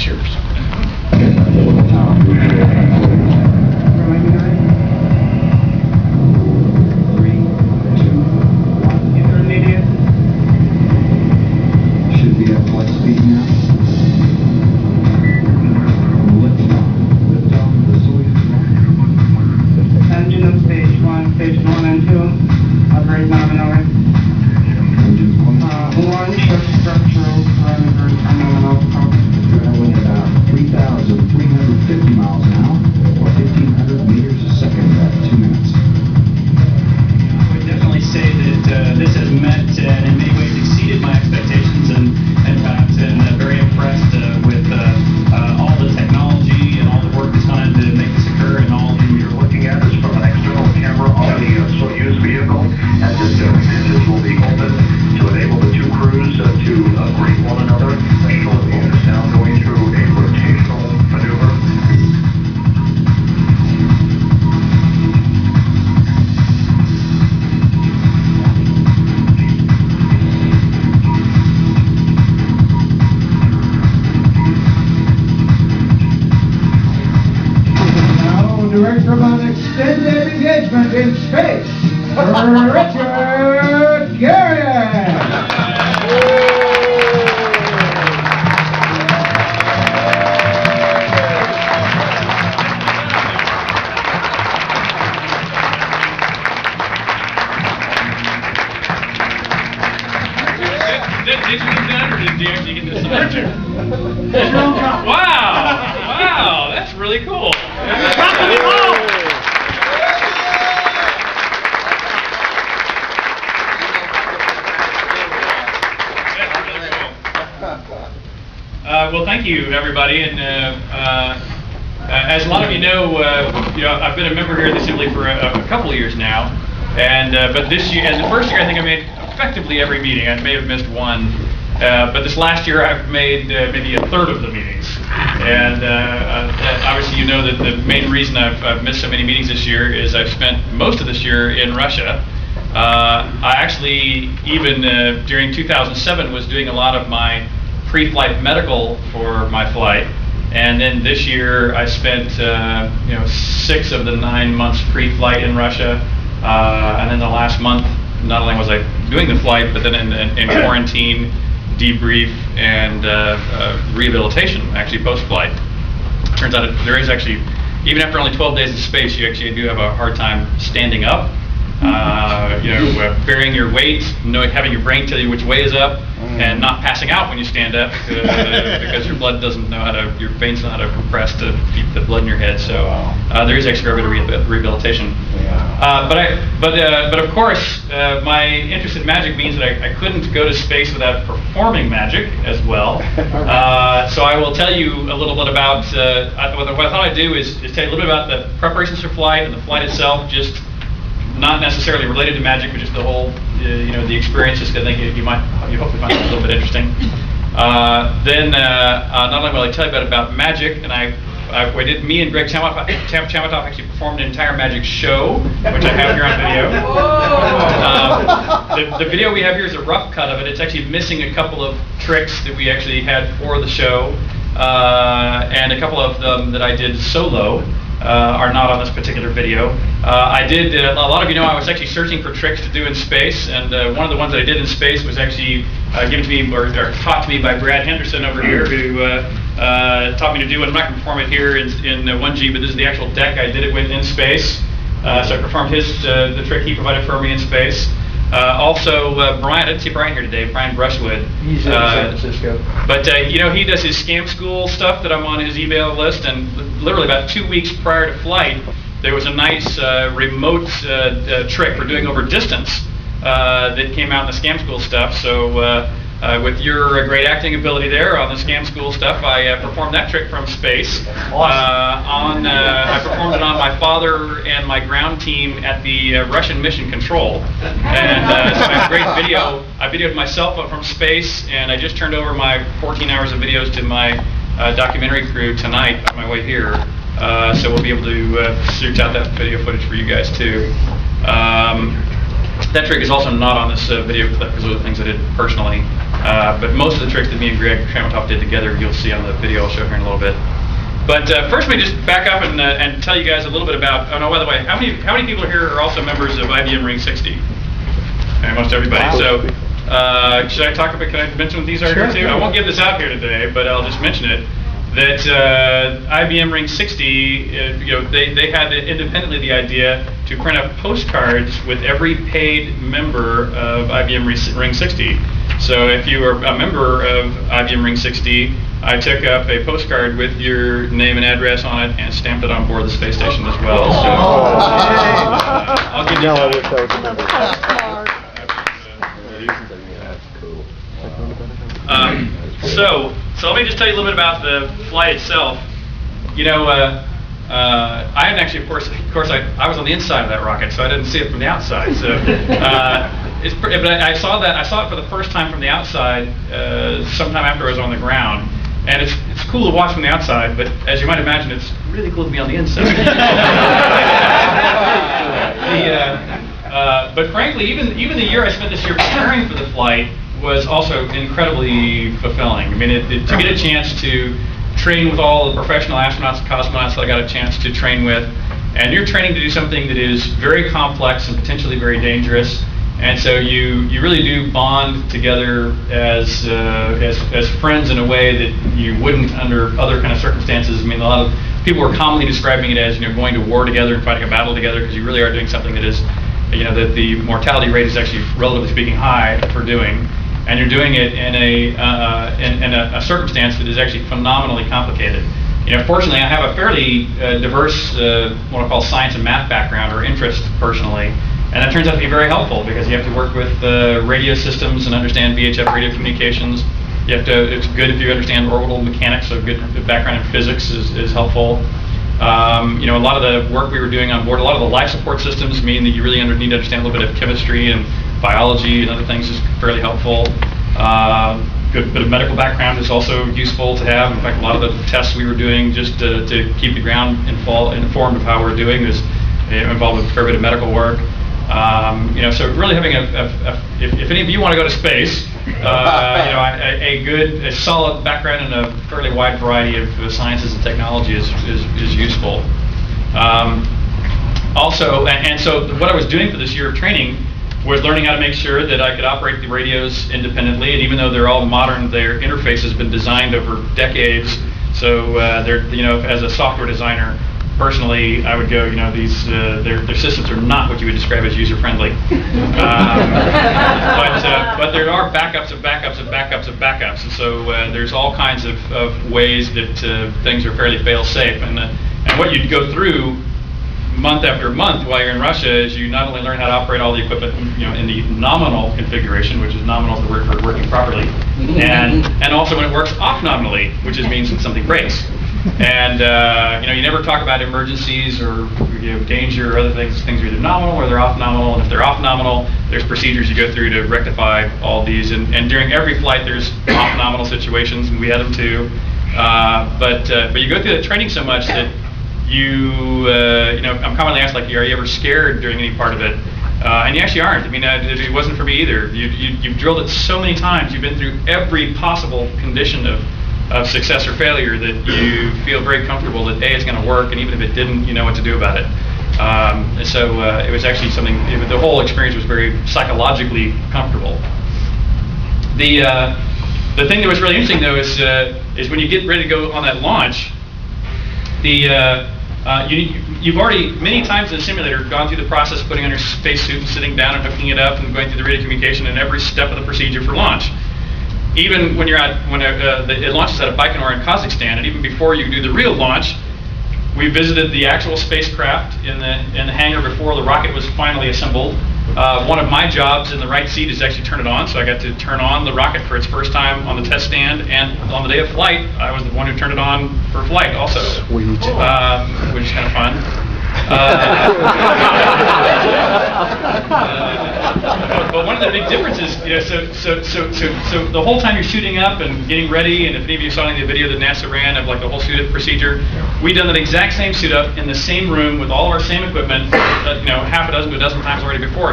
Cheers. Should be at flight speed now. Lift off the Soyuz rocket. Engine on stage 1 and 2. Operate nominally. Engines 1 shift structural parameters are nominal. traveling about 3,350 miles an hour, or 1,500 meters a second, about 2 minutes. I would definitely say that this has met and in many ways exceeded my expectations, and perhaps been very impressed with all the technology and all the work that's gone into make this occur, and all You're looking at is from an external camera on the Soyuz vehicle, and this engines will be open to enable the two crews to greet one another. The shuttle is now going through a rotational maneuver. Now, Director of Unextended Engagement in Space, Richard Garriott. Did you get that, or did you actually get this picture? Wow! Wow! That's really cool. Well, thank you, everybody, and as a lot of you know, I've been a member here at the Assembly for a couple of years now, and but this year, as the first year, I think I made effectively every meeting. I may have missed one, but this last year I've made maybe a third of the meetings, and obviously you know that the main reason I've missed so many meetings this year is I've spent most of this year in Russia. I actually, even during 2007, was doing a lot of my pre-flight medical for my flight, and then this year I spent 6 of the 9 months pre-flight in Russia, and then the last month not only was I doing the flight, but then in quarantine, debrief, and rehabilitation, actually post-flight. Turns out there is actually, even after only 12 days in space, you actually do have a hard time standing up. Varying your weight, having your brain tell you which way is up, and not passing out when you stand up because your blood doesn't know how to, your veins know how to compress to keep the blood in your head. So there is actually a bit of rehabilitation. But of course, my interest in magic means that I couldn't go to space without performing magic as well. So I will tell you a little bit about what I thought I'd do is tell you a little bit about the preparations for flight and the flight itself, just not necessarily related to magic, but just the whole, the experiences. I think you hopefully find it a little bit interesting. Then not only will I tell you about magic, and me and Greg Chamatoff actually performed an entire magic show, which I have here on video. The video we have here is a rough cut of it. It's actually missing a couple of tricks that we actually had for the show, and a couple of them that I did solo. Are not on this particular video. I did, a lot of you know, I was actually searching for tricks to do in space, and one of the ones that I did in space was actually given to me or taught to me by Brad Henderson over here, who taught me to do it. I'm not going to perform it here in 1G, but this is the actual deck I did it with in space. So I performed the trick he provided for me in space. Also, Brian, I didn't see Brian here today, Brian Brushwood. He's in San Francisco. But, he does his scam school stuff that I'm on his email list, and literally about 2 weeks prior to flight, there was a nice remote trick we're doing over distance that came out in the scam school stuff. So with your great acting ability there on the scam school stuff, I performed that trick from space. Awesome. I performed it on my father and my ground team at the Russian Mission Control. And so I have a great video. I videoed myself from space, and I just turned over my 14 hours of videos to my documentary crew tonight on my way here. So we'll be able to search out that video footage for you guys too. That trick is also not on this video clip because those are things I did personally. But most of the tricks that me and Greg Tramontop did together, you'll see on the video I'll show here in a little bit. But first, let me just back up and tell you guys a little bit about. Oh no, by the way, how many people here are also members of IBM Ring 60? Okay, most everybody. Wow. So should I talk about? Can I mention what these are here too? I won't give this out here today, but I'll just mention it. That IBM Ring 60, they had independently the idea to print up postcards with every paid member of IBM Ring 60. So if you were a member of IBM Ring 60, I took up a postcard with your name and address on it and stamped it on board the space station as well. So I'll give you So let me just tell you a little bit about the flight itself. You know, I hadn't actually, of course, I was on the inside of that rocket, so I didn't see it from the outside. So, but I saw it for the first time from the outside sometime after I was on the ground, and it's cool to watch from the outside. But as you might imagine, it's really cool to be on the inside. But frankly, even the year I spent this year preparing for the flight was also incredibly fulfilling. I mean, to get a chance to train with all the professional astronauts and cosmonauts that I got a chance to train with, and you're training to do something that is very complex and potentially very dangerous, and so you really do bond together as friends in a way that you wouldn't under other kind of circumstances. I mean, a lot of people are commonly describing it as going to war together and fighting a battle together, because you really are doing something that is, that the mortality rate is actually, relatively speaking, high for doing. And you're doing it in a circumstance that is actually phenomenally complicated. Fortunately, I have a fairly diverse, what I call science and math background or interest personally, and that turns out to be very helpful because you have to work with radio systems and understand VHF radio communications. It's good if you understand orbital mechanics, so good background in physics is helpful. A lot of the work we were doing on board, a lot of the life support systems mean that you really need to understand a little bit of chemistry and biology and other things is fairly helpful. Good bit of medical background is also useful to have. In fact, a lot of the tests we were doing just to keep the ground informed of how we're doing is involved with a fair bit of medical work. So really having if any of you want to go to space, a solid background in a fairly wide variety of sciences and technology is useful. So what I was doing for this year of training was learning how to make sure that I could operate the radios independently, and even though they're all modern, their interface has been designed over decades. So as a software designer, personally, I would go, their systems are not what you would describe as user-friendly. But there are backups of backups of backups of backups, and so there's all kinds of ways that things are fairly fail-safe. And what you'd go through month after month while you're in Russia is you not only learn how to operate all the equipment, in the nominal configuration, which is nominal is the word for working properly, and also when it works off nominally, which means when something breaks. And you never talk about emergencies or danger or other things. Things are either nominal or they're off nominal, and if they're off nominal, there's procedures you go through to rectify all these. And during every flight, there's off nominal situations, and we had them too. But you go through the training so much that I'm commonly asked, are you ever scared during any part of it? And you actually aren't. I mean, it wasn't for me either. You've drilled it so many times. You've been through every possible condition of success or failure that you feel very comfortable that A, it's going to work, and even if it didn't, you know what to do about it. So it was actually something, the whole experience was very psychologically comfortable. The thing that was really interesting, though, is when you get ready to go on that launch, you've already, many times in the simulator, gone through the process of putting on your spacesuit and sitting down and hooking it up and going through the radio communication and every step of the procedure for launch. Even when it launches out of Baikonur in Kazakhstan, and even before you do the real launch, we visited the actual spacecraft in the hangar before the rocket was finally assembled. One of my jobs in the right seat is to actually turn it on, so I got to turn on the rocket for its first time on the test stand, and on the day of flight, I was the one who turned it on for flight also. Sweet. Which is kind of fun. But one of the big differences, so the whole time you're shooting up and getting ready, and if any of you saw any of the video that NASA ran of the whole suit up procedure, we done that exact same suit up in the same room with all of our same equipment, half a dozen to a dozen times already before.